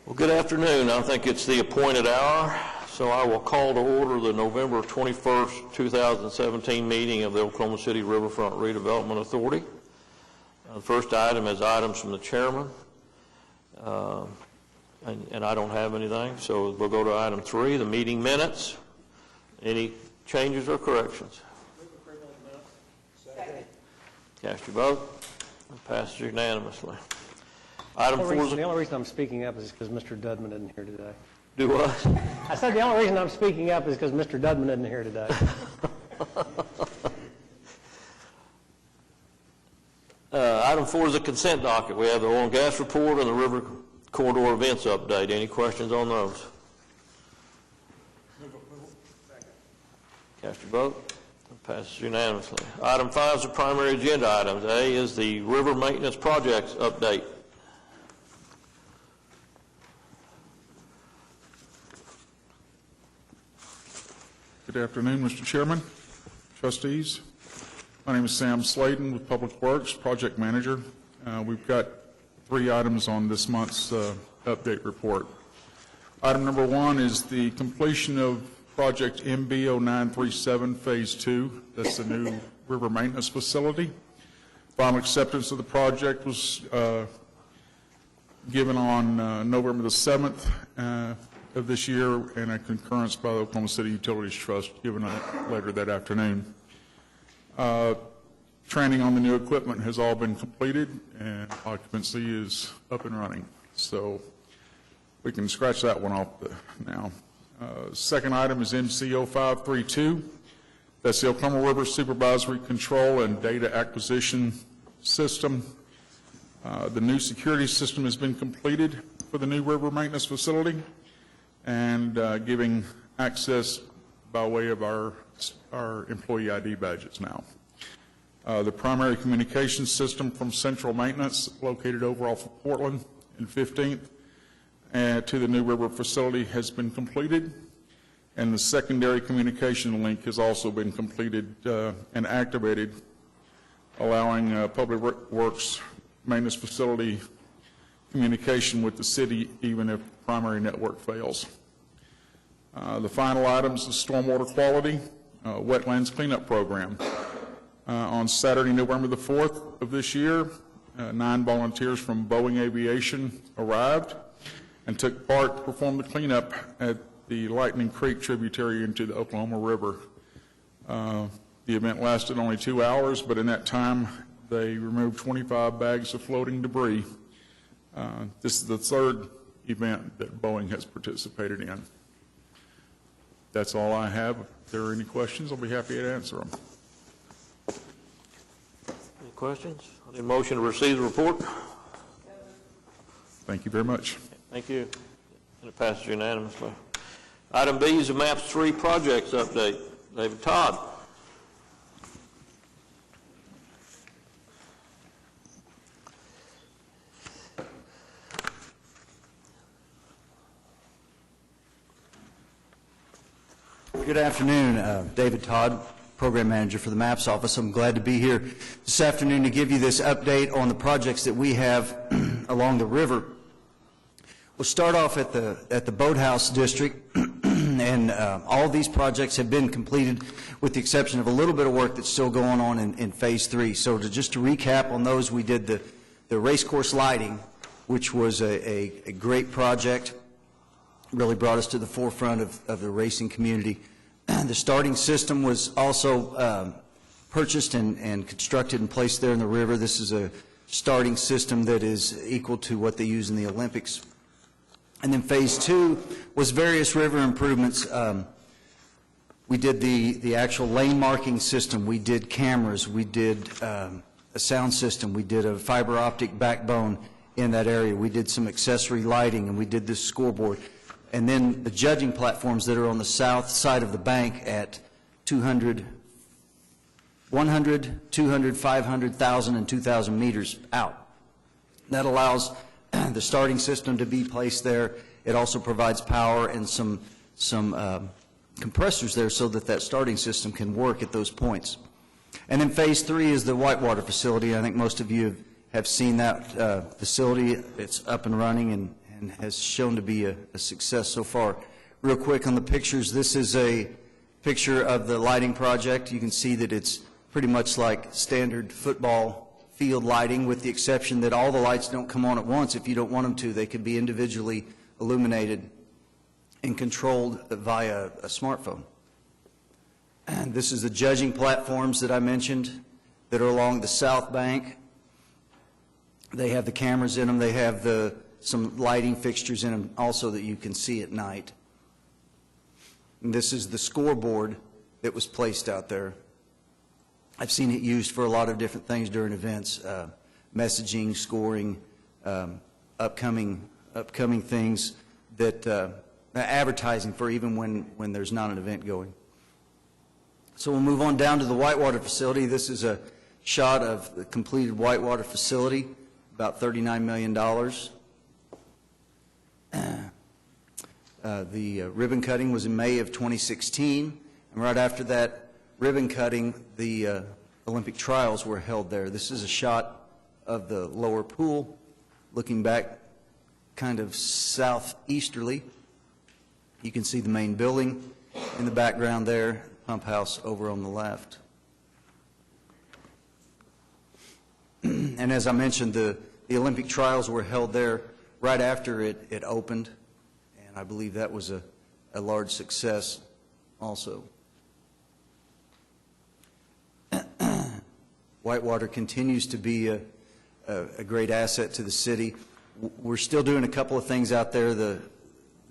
Well, good afternoon. I think it's the appointed hour, so I will call to order the November 21st, 2017 meeting of the Oklahoma City Riverfront Redevelopment Authority. The first item is items from the chairman, and I don't have anything, so we'll go to item 3, the meeting minutes. Any changes or corrections? Second. Cast your vote. It passes unanimously. Item 4 is... The only reason I'm speaking up is because Mr. Dudman isn't here today. Do what? I said the only reason I'm speaking up is because Mr. Dudman isn't here today. Item 4 is the consent docket. We have the oil and gas report and the river corridor events update. Any questions on those? Move approval. Second. Cast your vote. It passes unanimously. Item 5 is the primary agenda items. A is the river maintenance projects update. Good afternoon, Mr. Chairman, trustees. My name is Sam Sladen with Public Works, project manager. We've got 3 items on this month's update report. Item number 1 is the completion of project MB0937 Phase 2. That's the new river maintenance facility. Final acceptance of the project was given on November the 7th of this year, and a concurrence by the Oklahoma City Utilities Trust given later that afternoon. Training on the new equipment has all been completed, and occupancy is up and running. So we can scratch that one off now. Second item is MC0532. That's the Oklahoma River Supervisory Control and Data Acquisition System. The new security system has been completed for the new river maintenance facility, and giving access by way of our employee ID badges now. The primary communication system from Central Maintenance, located over off of Portland and 15th, to the new river facility has been completed, and the secondary communication link has also been completed and activated, allowing Public Works maintenance facility communication with the city even if primary network fails. The final item is the stormwater quality wetlands cleanup program. On Saturday, November the 4th of this year, 9 volunteers from Boeing Aviation arrived and took part to perform the cleanup at the Lightning Creek tributary into the Oklahoma River. The event lasted only 2 hours, but in that time they removed 25 bags of floating debris. This is the 3rd event that Boeing has participated in. That's all I have. If there are any questions, I'll be happy to answer them. Any questions? I need a motion to receive the report. Thank you very much. Thank you. And it passes unanimously. Item B is the MAPS 3 projects update. David Todd. Good afternoon, David Todd, Program Manager for the MAPS Office. I'm glad to be here this afternoon to give you this update on the projects that we have along the river. We'll start off at the Boathouse District, and all of these projects have been completed with the exception of a little bit of work that's still going on in Phase 3. So just to recap on those, we did the race course lighting, which was a great project. Really brought us to the forefront of the racing community. The starting system was also purchased and constructed and placed there in the river. This is a starting system that is equal to what they use in the Olympics. And then Phase 2 was various river improvements. We did the actual lane marking system. We did cameras. We did a sound system. We did a fiber optic backbone in that area. We did some accessory lighting, and we did this scoreboard. And then the judging platforms that are on the south side of the bank at 100, 200, 500, 1,000, and 2,000 meters out. That allows the starting system to be placed there. It also provides power and some compressors there so that starting system can work at those points. And then Phase 3 is the whitewater facility. I think most of you have seen that facility. It's up and running and and has shown to be a success so far. Real quick on the pictures, this is a picture of the lighting project. You can see that it's pretty much like standard football field lighting, with the exception that all the lights don't come on at once if you don't want them to. They can be individually illuminated and controlled via a smartphone. And this is the judging platforms that I mentioned that are along the south bank. They have the cameras in them. They have some lighting fixtures in them also that you can see at night. And this is the scoreboard that was placed out there. I've seen it used for a lot of different things during events, messaging, scoring, upcoming things, that advertising for even when there's not an event going. So we'll move on down to the whitewater facility. This is a shot of the completed whitewater facility, about $39 million. The ribbon cutting was in May of 2016, and right after that ribbon cutting, the Olympic trials were held there. This is a shot of the lower pool, looking back kind of southeasterly. You can see the main building in the background there, pump house over on the left. And as I mentioned, the Olympic trials were held there right after it opened, and I believe that was a large success also. Whitewater continues to be a great asset to the city. We're still doing a couple of things out there,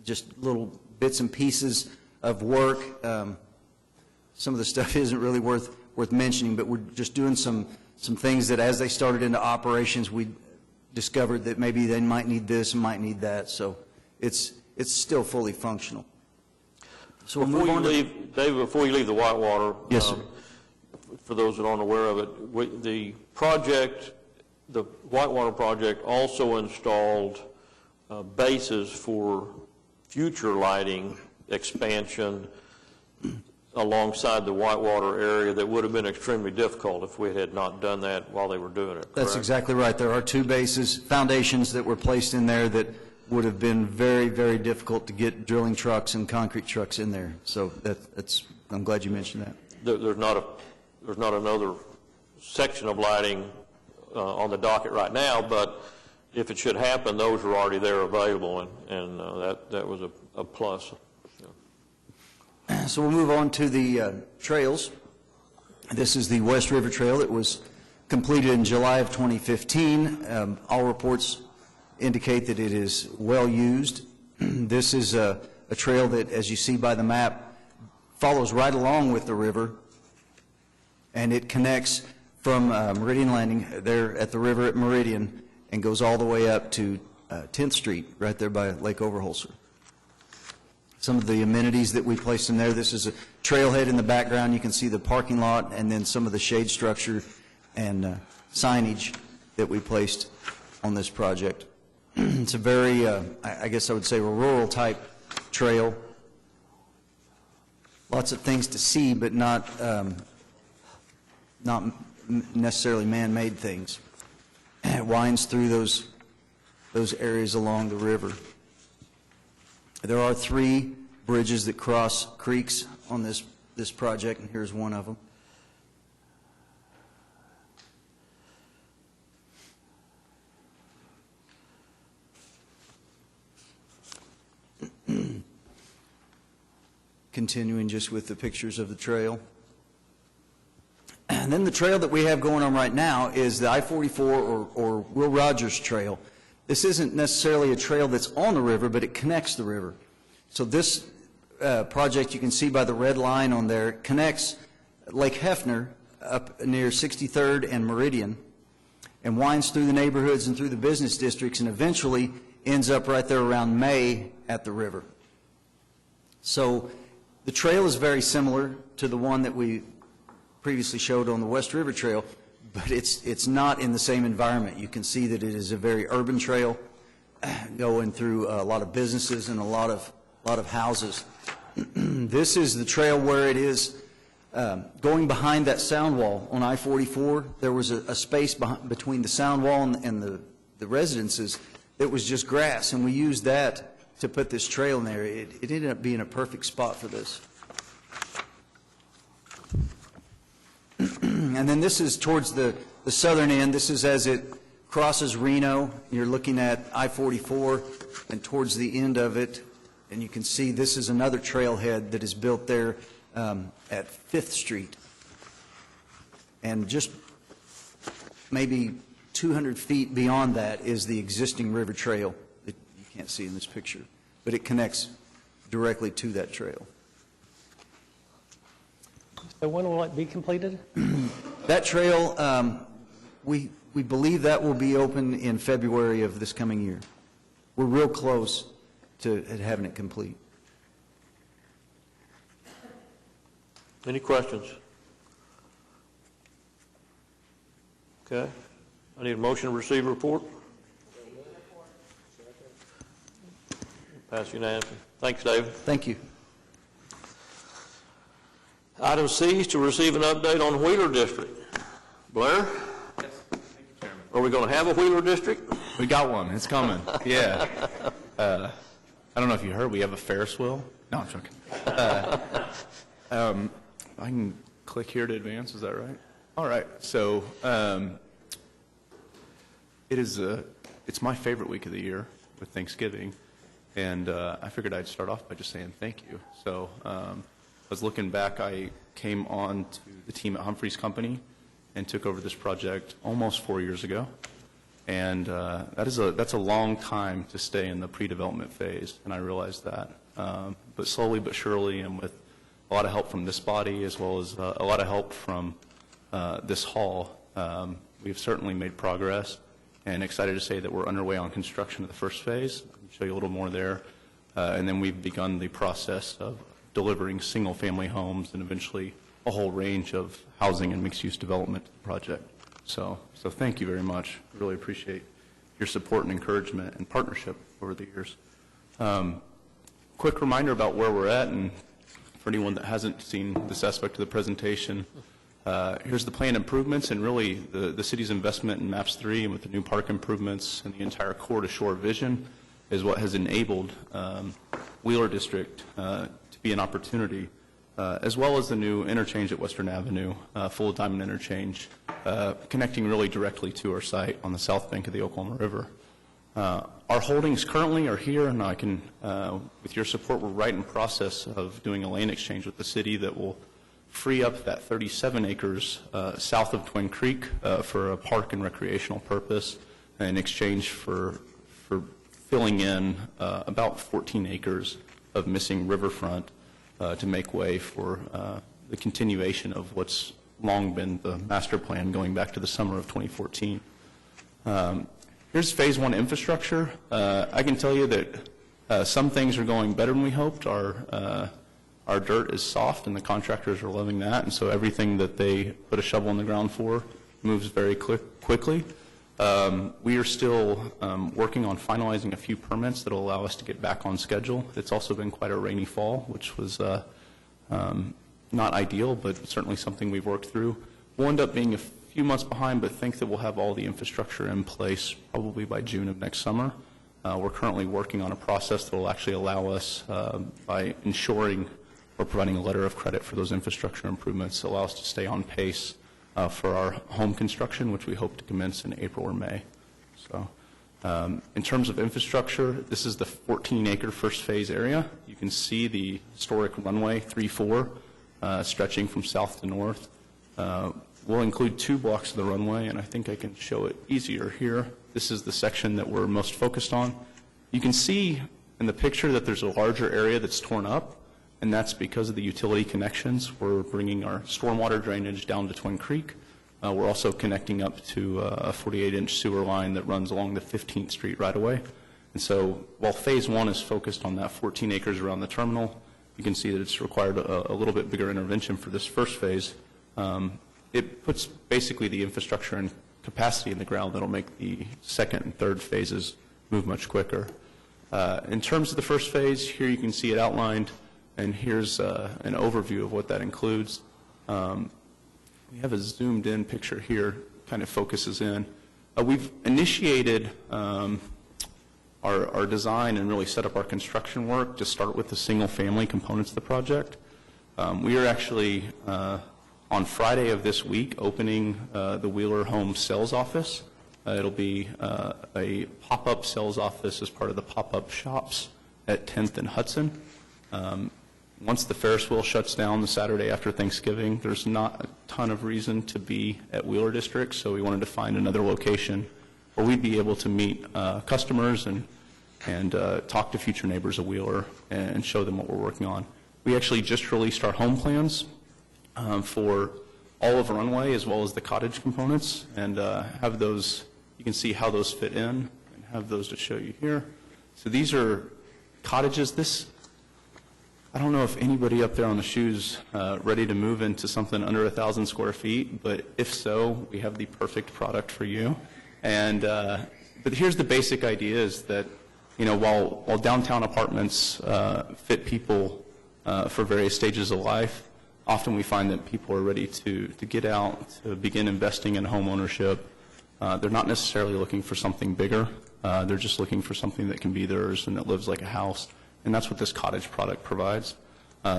just little bits and pieces of work. Some of the stuff isn't really worth mentioning, but we're just doing some things that as they started into operations, we discovered that maybe they might need this and might need that. So it's still fully functional. So we'll move on to David, before you leave the Whitewater, yes, sir. For those that aren't aware of it, the Whitewater project also installed bases for future lighting expansion alongside the Whitewater area that would have been extremely difficult if we had not done that while they were doing it. Correct? That's exactly right. There are two bases, foundations that were placed in there that would have been very, very difficult to get drilling trucks and concrete trucks in there. So I'm glad you mentioned that. There's not another section of lighting on the docket right now, but if it should happen, those are already there available, and that was a plus. So we'll move on to the trails. This is the West River Trail. It was completed in July of 2015. All reports indicate that it is well used. This is a trail that, as you see by the map, follows right along with the river, and it connects from Meridian Landing there at the river at Meridian and goes all the way up to 10th Street right there by Lake Overholser. Some of the amenities that we placed in there, this is a trailhead in the background. You can see the parking lot and then some of the shade structure and signage that we placed on this project. It's a very, I guess I would say, a rural type trail. Lots of things to see, but not necessarily man-made things. It winds through those areas along the river. There are 3 bridges that cross creeks on this project, and here's one of them. Continuing just with the pictures of the trail. And then the trail that we have going on right now is the I-44 or Will Rogers Trail. This isn't necessarily a trail that's on the river, but it connects the river. So this project, you can see by the red line on there, connects Lake Hefner up near 63rd and Meridian and winds through the neighborhoods and through the business districts and eventually ends up right there around May at the river. So the trail is very similar to the one that we previously showed on the West River Trail, but it's not in the same environment. You can see that it is a very urban trail going through a lot of businesses and a lot of houses. This is the trail where it is going behind that sound wall on I-44. There was a space between the sound wall and the residences that was just grass, and we used that to put this trail in there. It ended up being a perfect spot for this. And then this is towards the southern end. This is as it crosses Reno. You're looking at I-44, and towards the end of it, and you can see this is another trailhead that is built there at 5th Street. And just maybe 200 feet beyond that is the existing river trail that you can't see in this picture, but it connects directly to that trail. So when will it be completed? That trail, we believe that will be open in February of this coming year. We're real close to having it complete. Any questions? Okay. I need a motion to receive a report. Pass unanimously. Thanks, David. Thank you. Item C is to receive an update on Wheeler District. Blair? Yes, thank you, Chairman. Are we going to have a Wheeler District? We got one. It's coming. Yeah. I don't know if you heard, we have a Ferris wheel. No, I'm joking. I can click here to advance. Is that right? All right. So it's my favorite week of the year with Thanksgiving, and I figured I'd start off by just saying thank you. So I was looking back. I came on to the team at Humphrey's Company and took over this project almost 4 years ago. And that's a long time to stay in the pre-development phase, and I realized that. But slowly but surely, and with a lot of help from this body, as well as a lot of help from this hall, we've certainly made progress, and excited to say that we're underway on construction of the first phase. I can show you a little more there. And then we've begun the process of delivering single-family homes and eventually a whole range of housing and mixed-use development to the project. So thank you very much. Really appreciate your support and encouragement and partnership over the years. Quick reminder about where we're at, and for anyone that hasn't seen this aspect of the presentation, here's the planned improvements, and really the city's investment in MAPS 3 and with the new park improvements and the entire core to shore vision is what has enabled Wheeler District to be an opportunity, as well as the new interchange at Western Avenue, full diamond interchange, connecting really directly to our site on the south bank of the Oklahoma River. Our holdings currently are here, and I can, with your support, we're right in process of doing a land exchange with the city that will free up that 37 acres south of Twin Creek for a park and recreational purpose in exchange for filling in about 14 acres of missing riverfront to make way for the continuation of what's long been the master plan going back to the summer of 2014. Here's phase one infrastructure. I can tell you that some things are going better than we hoped. Our dirt is soft, and the contractors are loving that, and so everything that they put a shovel in the ground for moves very quickly. We are still working on finalizing a few permits that will allow us to get back on schedule. It's also been quite a rainy fall, which was not ideal, but certainly something we've worked through. We'll end up being a few months behind, but think that we'll have all the infrastructure in place probably by June of next summer. We're currently working on a process that will actually allow us, by ensuring or providing a letter of credit for those infrastructure improvements, allow us to stay on pace for our home construction, which we hope to commence in April or May. So in terms of infrastructure, this is the 14-acre first phase area. You can see the historic runway 3-4 stretching from south to north. We'll include 2 blocks of the runway, and I think I can show it easier here. This is the section that we're most focused on. You can see in the picture that there's a larger area that's torn up, and that's because of the utility connections. We're bringing our stormwater drainage down to Twin Creek. We're also connecting up to a 48-inch sewer line that runs along the 15th Street right-of-way. And so while phase one is focused on that 14 acres around the terminal, you can see that it's required a little bit bigger intervention for this first phase. It puts basically the infrastructure and capacity in the ground that will make the second and third phases move much quicker. In terms of the first phase, here you can see it outlined, and here's an overview of what that includes. We have a zoomed in picture here, kind of focuses in. We've initiated our design and really set up our construction work to start with the single-family components of the project. We are actually, on Friday of this week, opening the Wheeler Home Sales Office. It'll be a pop-up sales office as part of the pop-up shops at 10th and Hudson. Once the Ferris wheel shuts down the Saturday after Thanksgiving, there's not a ton of reason to be at Wheeler District, so we wanted to find another location where we'd be able to meet customers and talk to future neighbors of Wheeler and show them what we're working on. We actually just released our home plans for all of Runway as well as the cottage components, and have those, you can see how those fit in, and have those to show you here. So these are cottages. I don't know if anybody up there on the shoe's ready to move into something under 1,000 square feet, but if so, we have the perfect product for you. And but here's the basic idea: is that while downtown apartments fit people for various stages of life, often we find that people are ready to get out, to begin investing in home ownership. They're not necessarily looking for something bigger. They're just looking for something that can be theirs and that lives like a house. And that's what this cottage product provides.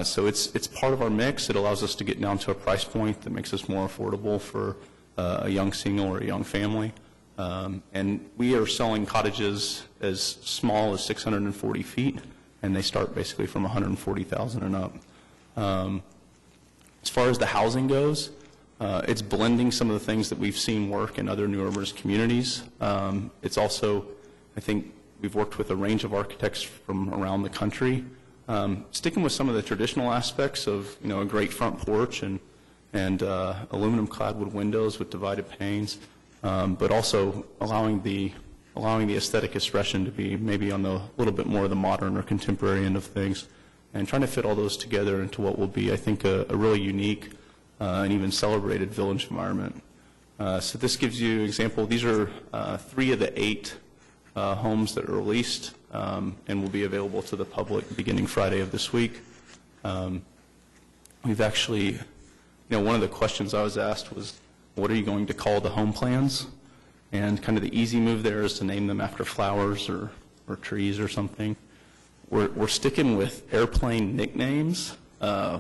So it's part of our mix. It allows us to get down to a price point that makes us more affordable for a young single or a young family. And we are selling cottages as small as 640 feet, and they start basically from $140,000 and up. As far as the housing goes, it's blending some of the things that we've seen work in other New Urbanist communities. It's also, I think, we've worked with a range of architects from around the country, sticking with some of the traditional aspects of a great front porch and aluminum clad wood windows with divided panes, but also allowing the aesthetic expression to be maybe on the little bit more of the modern or contemporary end of things, and trying to fit all those together into what will be, I think, a really unique and even celebrated village environment. So this gives you an example. These are 3 of the 8 homes that are released and will be available to the public beginning Friday of this week. We've actually, one of the questions I was asked was, what are you going to call the home plans? And kind of the easy move there is to name them after flowers or trees or something. We're sticking with airplane nicknames,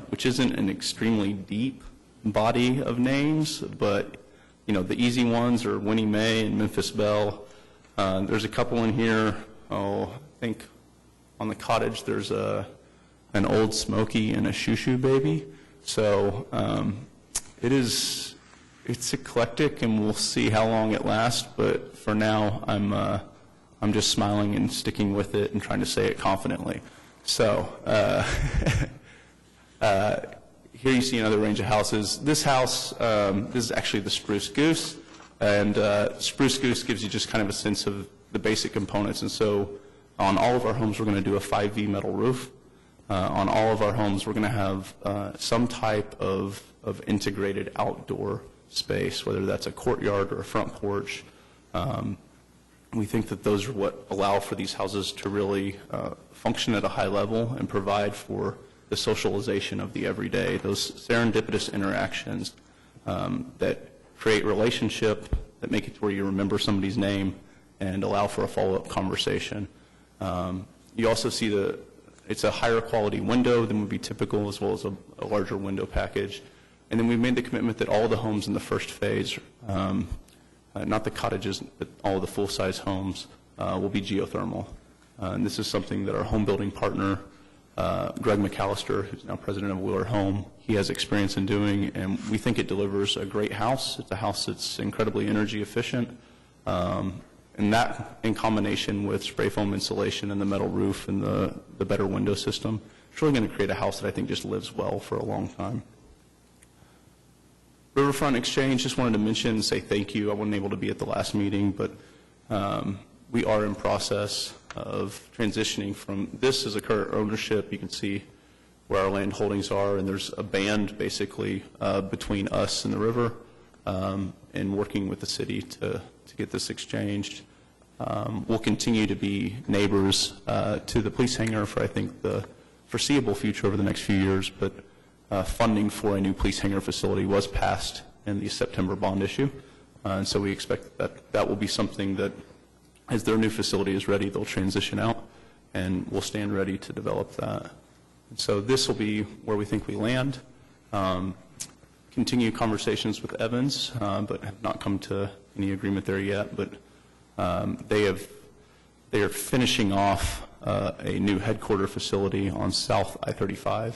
which isn't an extremely deep body of names, but the easy ones are Winnie Mae and Memphis Belle. There's a couple in here. I think on the cottage there's an Old Smoky and a Shoo Shoo Baby. So it's eclectic, and we'll see how long it lasts. But for now, I'm just smiling and sticking with it and trying to say it confidently. So here you see another range of houses. This house, this is actually the Spruce Goose. And Spruce Goose gives you just kind of a sense of the basic components. And so on all of our homes, we're going to do a 5V metal roof. On all of our homes, we're going to have some type of integrated outdoor space, whether that's a courtyard or a front porch. We think that those are what allow for these houses to really function at a high level and provide for the socialization of the everyday, those serendipitous interactions that create relationship, that make it to where you remember somebody's name and allow for a follow-up conversation. You also see it's a higher quality window than would be typical, as well as a larger window package. And then we've made the commitment that all the homes in the first phase, not the cottages, but all the full-size homes, will be geothermal. And this is something that our home building partner, Greg McAllister, who's now president of Wheeler Home, he has experience in doing, and we think it delivers a great house. It's a house that's incredibly energy efficient, and that in combination with spray foam insulation and the metal roof and the better window system, it's really going to create a house that I think just lives well for a long time. Riverfront Exchange, just wanted to mention and say thank you. I wasn't able to be at the last meeting, but we are in process of transitioning from this as a current ownership. You can see where our land holdings are, and there's a band basically between us and the river, and working with the city to get this exchanged. We'll continue to be neighbors to the police hangar for, I think, the foreseeable future over the next few years, but funding for a new police hangar facility was passed in the September bond issue, and so we expect that will be something that as their new facility is ready, they'll transition out, and we'll stand ready to develop that. And so this will be where we think we land. Continue conversations with Evans, but have not come to any agreement there yet. But they are finishing off a new headquarter facility on South I-35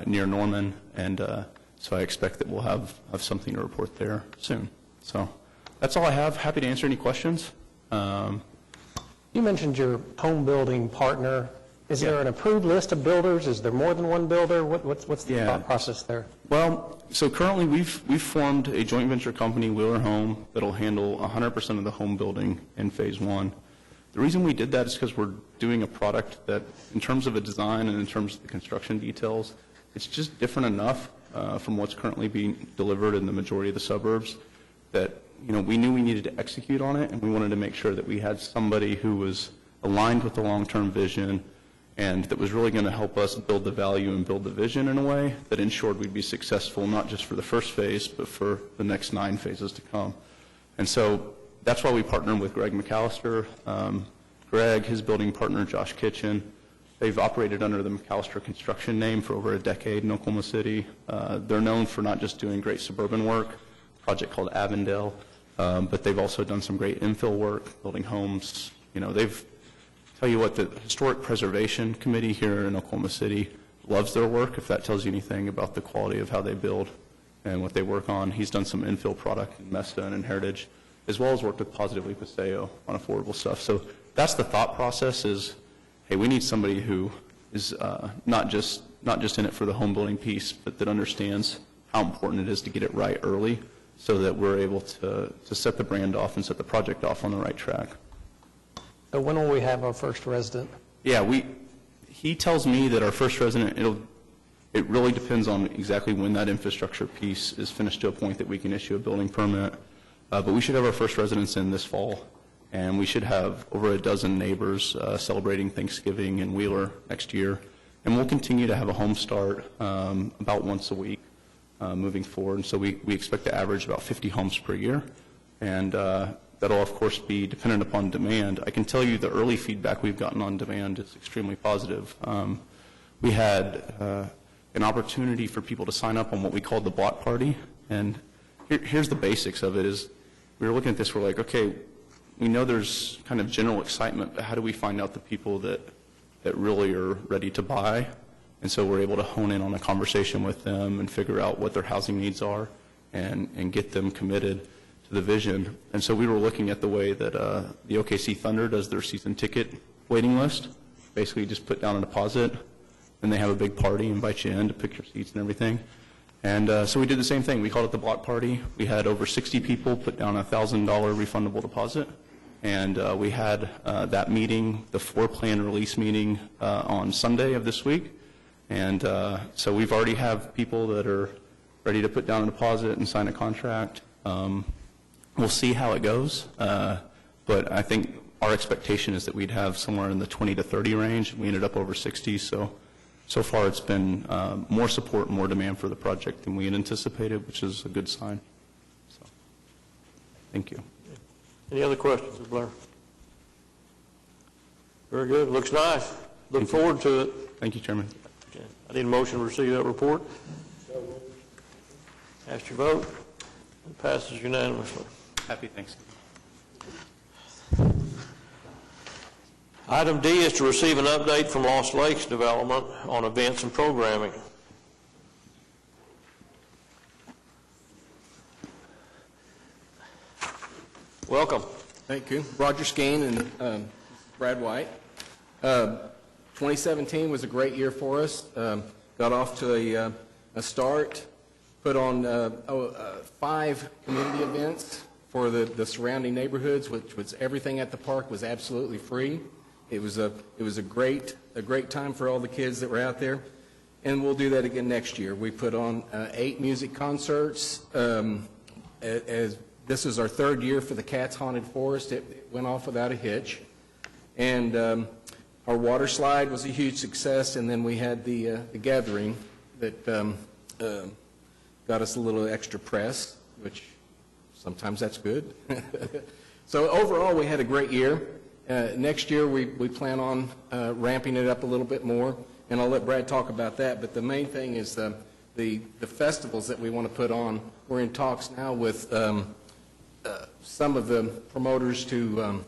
near Norman, and so I expect that we'll have something to report there soon. So that's all I have. Happy to answer any questions. You mentioned your home building partner. Is there an approved list of builders? Is there more than one builder? What's the thought process there? Well, so currently we've formed a joint venture company, Wheeler Home, that'll handle 100% of the home building in phase one. The reason we did that is because we're doing a product that, in terms of a design and in terms of the construction details, it's just different enough from what's currently being delivered in the majority of the suburbs that, you know, we knew we needed to execute on it, and we wanted to make sure that we had somebody who was aligned with the long-term vision and that was really going to help us build the value and build the vision in a way that ensured we'd be successful, not just for the first phase, but for the next 9 phases to come. And so that's why we partnered with Greg McAllister. Greg, his building partner, Josh Kitchen, they've operated under the McAllister Construction name for over a decade in Oklahoma City. They're known for not just doing great suburban work, a project called Avondale, but they've also done some great infill work, building homes. You know, tell you what, the Historic Preservation Committee here in Oklahoma City loves their work, if that tells you anything about the quality of how they build and what they work on. He's done some infill product in Mesta and in Heritage, as well as worked with Positively Paseo on affordable stuff. So that's the thought process is, hey, we need somebody who is not just in it for the home building piece, but that understands how important it is to get it right early so that we're able to set the brand off and set the project off on the right track. So when will we have our first resident? Yeah, he tells me that our first resident, it really depends on exactly when that infrastructure piece is finished to a point that we can issue a building permit. But we should have our first residents in this fall, and we should have over a dozen neighbors celebrating Thanksgiving in Wheeler next year. And we'll continue to have a home start about once a week moving forward. And so we expect to average about 50 homes per year. And that'll, of course, be dependent upon demand. I can tell you the early feedback we've gotten on demand is extremely positive. We had an opportunity for people to sign up on what we called the block party. And here's the basics of it is we were looking at this, we're like, okay, we know there's kind of general excitement, but how do we find out the people that really are ready to buy? And so we're able to hone in on a conversation with them and figure out what their housing needs are and get them committed to the vision. And so we were looking at the way that the OKC Thunder does their season ticket waiting list. Basically just put down a deposit, and they have a big party, invite you in to pick your seats and everything. And so we did the same thing. We called it the block party. We had over 60 people put down a $1,000 refundable deposit. And we had that meeting, the floor plan release meeting, on Sunday of this week. And so we've already have people that are ready to put down a deposit and sign a contract. We'll see how it goes, but I think our expectation is that we'd have somewhere in the 20 to 30 range. We ended up over 60, so far it's been more support, more demand for the project than we had anticipated, which is a good sign. So, thank you. Any other questions, Blair? Very good. Looks nice. Look forward to it. Thank you, Chairman. Okay. I need a motion to receive that report. Cast your vote. It passes unanimously. Happy Thanksgiving. Item D is to receive an update from Lost Lakes Development on events and programming. Welcome. Thank you. Roger Skeen and Brad White. 2017 was a great year for us. Got off to a start, put on 5 community events for the surrounding neighborhoods, which was everything at the park was absolutely free. It was a great time for all the kids that were out there, and we'll do that again next year. We put on 8 music concerts. As this is our 3rd year for the Cats Haunted Forest. It went off without a hitch, and our water slide was a huge success. And then we had the gathering that got us a little extra press, which sometimes that's good. So overall, we had a great year. Next year, we plan on ramping it up a little bit more, and I'll let Brad talk about that. But the main thing is the festivals that we want to put on. We're in talks now with some of the promoters to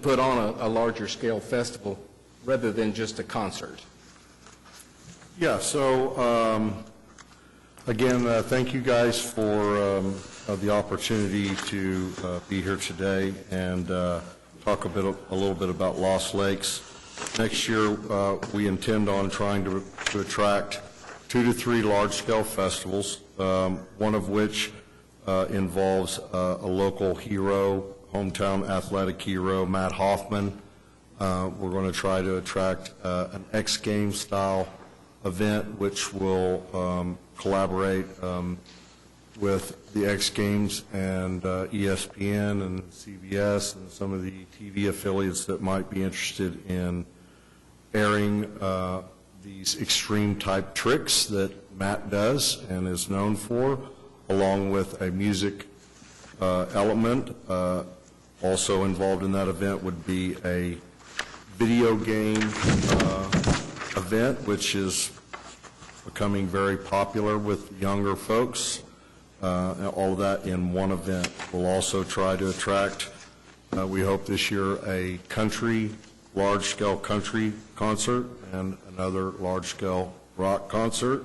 put on a larger scale festival rather than just a concert. Yeah, so again, thank you guys for the opportunity to be here today and talk a little bit about Lost Lakes. Next year, we intend on trying to attract 2 to 3 large-scale festivals, one of which involves a local hero, hometown athletic hero, Matt Hoffman. We're going to try to attract an X Games style event, which will collaborate with the X Games and ESPN and CBS and some of the TV affiliates that might be interested in airing these extreme type tricks that Matt does and is known for, along with a music element. Also involved in that event would be a video game event, which is becoming very popular with younger folks. All of that in one event. We'll also try to attract, we hope this year, a large-scale country concert and another large-scale rock concert.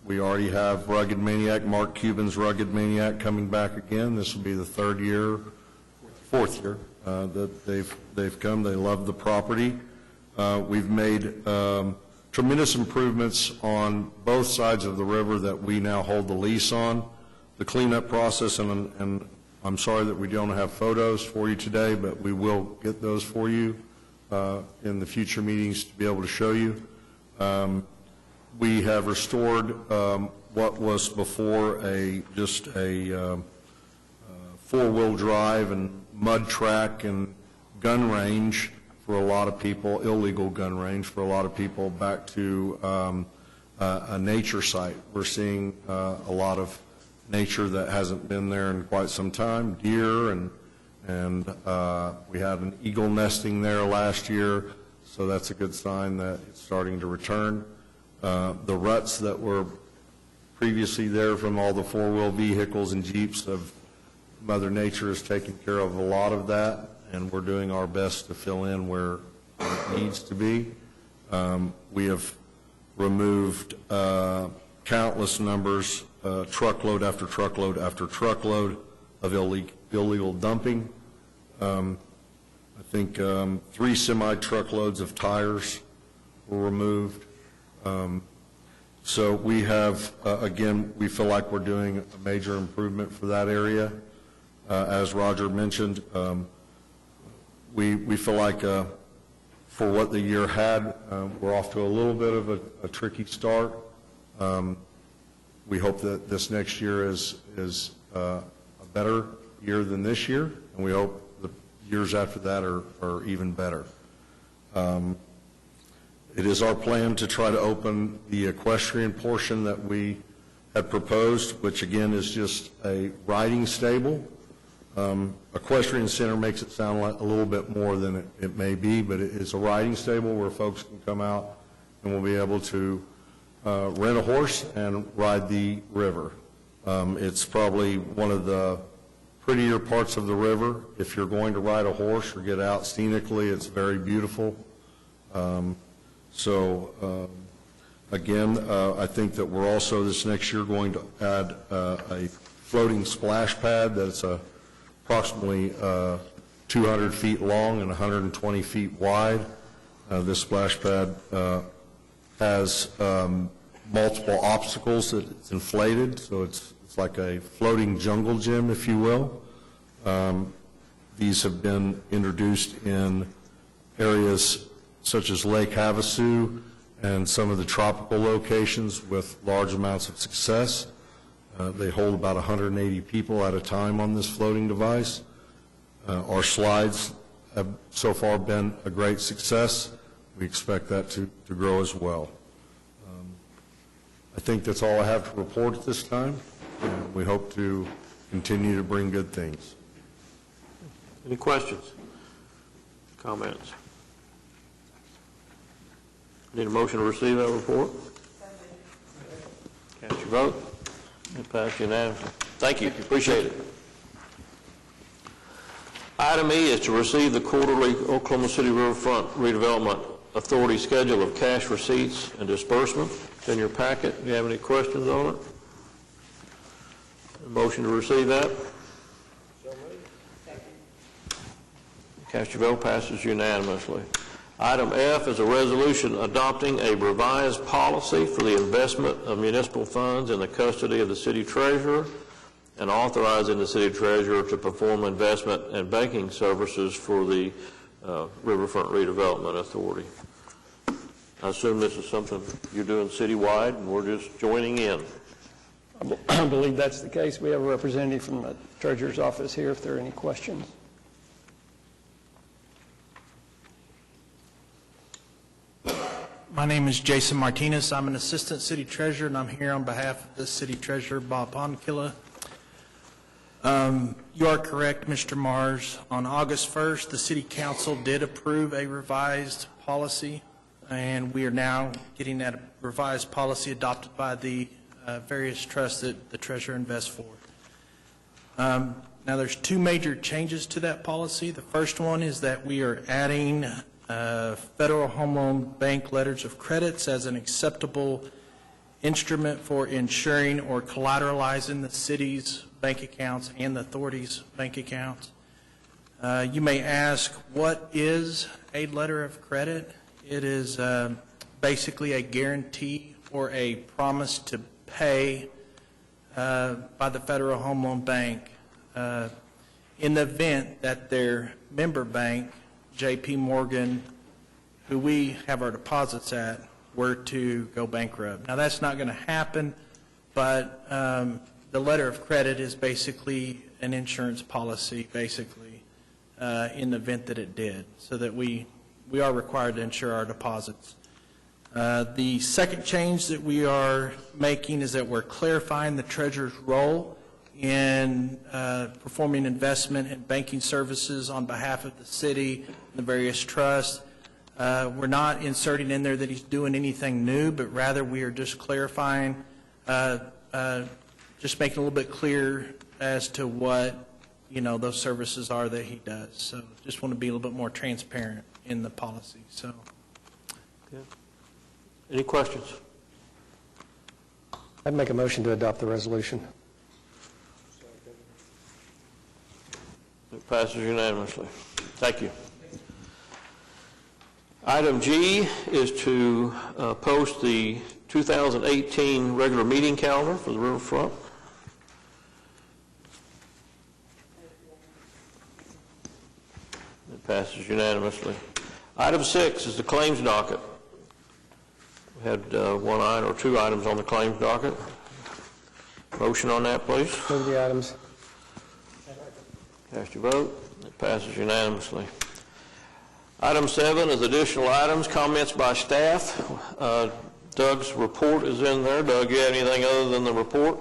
We already have Rugged Maniac, Mark Cuban's Rugged Maniac, coming back again. This will be the fourth year that they've come. They love the property. We've made tremendous improvements on both sides of the river that we now hold the lease on. The cleanup process, and I'm sorry that we don't have photos for you today, but we will get those for you in the future meetings to be able to show you. We have restored what was before just a four-wheel drive and mud track and gun range for a lot of people, illegal gun range for a lot of people, back to a nature site. We're seeing a lot of nature that hasn't been there in quite some time, deer, and we had an eagle nesting there last year, so that's a good sign that it's starting to return. The ruts that were previously there from all the four-wheel vehicles and Jeeps, Mother Nature has taken care of a lot of that, and we're doing our best to fill in where it needs to be. We have removed countless numbers, truckload after truckload after truckload of illegal dumping. I think 3 semi-truckloads of tires were removed. So we have, again, we feel like we're doing a major improvement for that area. As Roger mentioned, we feel like for what the year had, we're off to a little bit of a tricky start. We hope that this next year is a better year than this year, and we hope the years after that are even better. It is our plan to try to open the equestrian portion that we had proposed, which again is just a riding stable. Equestrian center makes it sound like a little bit more than it may be, but it is a riding stable where folks can come out and will be able to rent a horse and ride the river. It's probably one of the prettier parts of the river. If you're going to ride a horse or get out scenically, it's very beautiful. Again, I think that we're also this next year going to add a floating splash pad that's approximately 200 feet long and 120 feet wide. This splash pad has multiple obstacles that it's inflated, so it's like a floating jungle gym, if you will. These have been introduced in areas such as Lake Havasu and some of the tropical locations with large amounts of success. They hold about 180 people at a time on this floating device. Our slides have so far been a great success. We expect that to grow as well. I think that's all I have to report at this time. We hope to continue to bring good things. Any questions? Comments? Need a motion to receive that report? Cast your vote. It passed unanimously. Thank you. Appreciate it. Item E is to receive the quarterly Oklahoma City Riverfront Redevelopment Authority schedule of cash receipts and disbursement. It's in your packet. Do you have any questions on it? A motion to receive that? Cast your vote. Passes unanimously. Item F is a resolution adopting a revised policy for the investment of municipal funds in the custody of the city treasurer and authorizing the city treasurer to perform investment and banking services for the Riverfront Redevelopment Authority. I assume this is something you're doing citywide and we're just joining in. I believe that's the case. We have a representative from the treasurer's office here if there are any questions. My name is Jason Martinez. I'm an assistant city treasurer, and I'm here on behalf of the city treasurer, Bob Ponkilla. You are correct, Mr. Mars. On August 1st, the city council did approve a revised policy, and we are now getting that revised policy adopted by the various trusts that the treasurer invests for. Now, there's two major changes to that policy. The first one is that we are adding Federal Home Loan Bank letters of credits as an acceptable instrument for insuring or collateralizing the city's bank accounts and the authority's bank accounts. You may ask, what is a letter of credit? It is basically a guarantee or a promise to pay by the Federal Home Loan Bank in the event that their member bank, J.P. Morgan, who we have our deposits at, were to go bankrupt. Now, that's not going to happen, but the letter of credit is basically an insurance policy, basically, in the event that it did, so that we are required to insure our deposits. The second change that we are making is that we're clarifying the treasurer's role in performing investment and banking services on behalf of the city and the various trusts. We're not inserting in there that he's doing anything new, but rather we are just clarifying, just making a little bit clear as to what, those services are that he does. So just want to be a little bit more transparent in the policy. So, Okay. Any questions? I'd make a motion to adopt the resolution. It passes unanimously. Thank you. Item G is to post the 2018 regular meeting calendar for the Riverfront. It passes unanimously. Item 6 is the claims docket. We had one item or two items on the claims docket. Motion on that, please. Move the items. Cast your vote. It passes unanimously. Item 7 is additional items, comments by staff. Doug's report is in there. Doug, you have anything other than the report?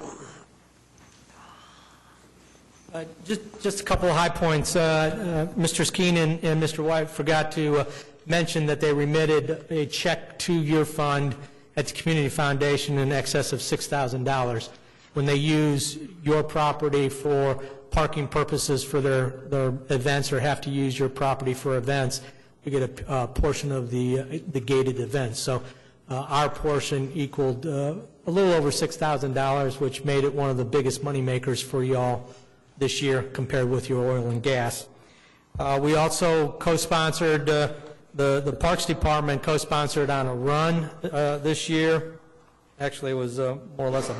Just a couple of high points. Mr. Skeen and Mr. White forgot to mention that they remitted a check to your fund at the Community Foundation in excess of $6,000. When they use your property for parking purposes for their events or have to use your property for events, we get a portion of the gated events. So our portion equaled a little over $6,000, which made it one of the biggest money makers for y'all this year compared with your oil and gas. We also co-sponsored, the Parks Department co-sponsored on a run this year. Actually, it was more or less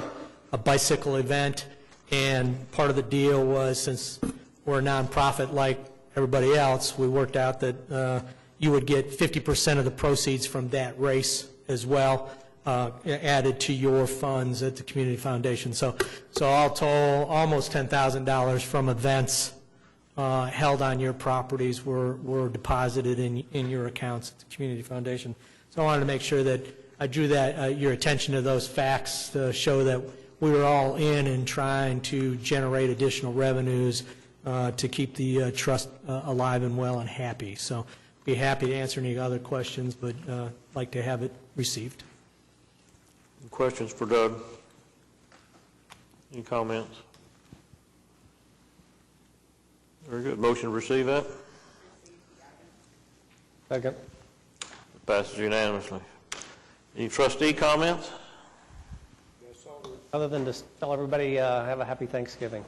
a bicycle event, and part of the deal was, since we're a nonprofit like everybody else, we worked out that you would get 50% of the proceeds from that race as well, added to your funds at the Community Foundation. So all told, almost $10,000 from events held on your properties were deposited in your accounts at the Community Foundation. So I wanted to make sure that I drew your attention to those facts to show that we were all in and trying to generate additional revenues to keep the trust alive and well and happy. So be happy to answer any other questions, but like to have it received. Questions for Doug? Any comments? Very good. Motion to receive that? Second. Passes unanimously. Any trustee comments? Other than to tell everybody, have a happy Thanksgiving.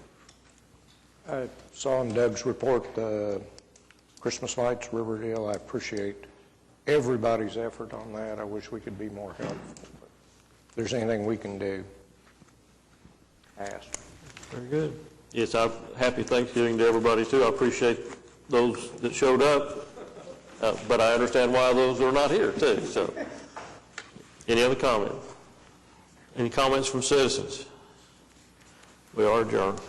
I saw in Doug's report the Christmas lights, Riverdale. I appreciate everybody's effort on that. I wish we could be more helpful. But if there's anything we can do, ask. Very good. Yes, happy Thanksgiving to everybody, too. I appreciate those that showed up, but I understand why those are not here, too. So, any other comments? Any comments from citizens? We are adjourned.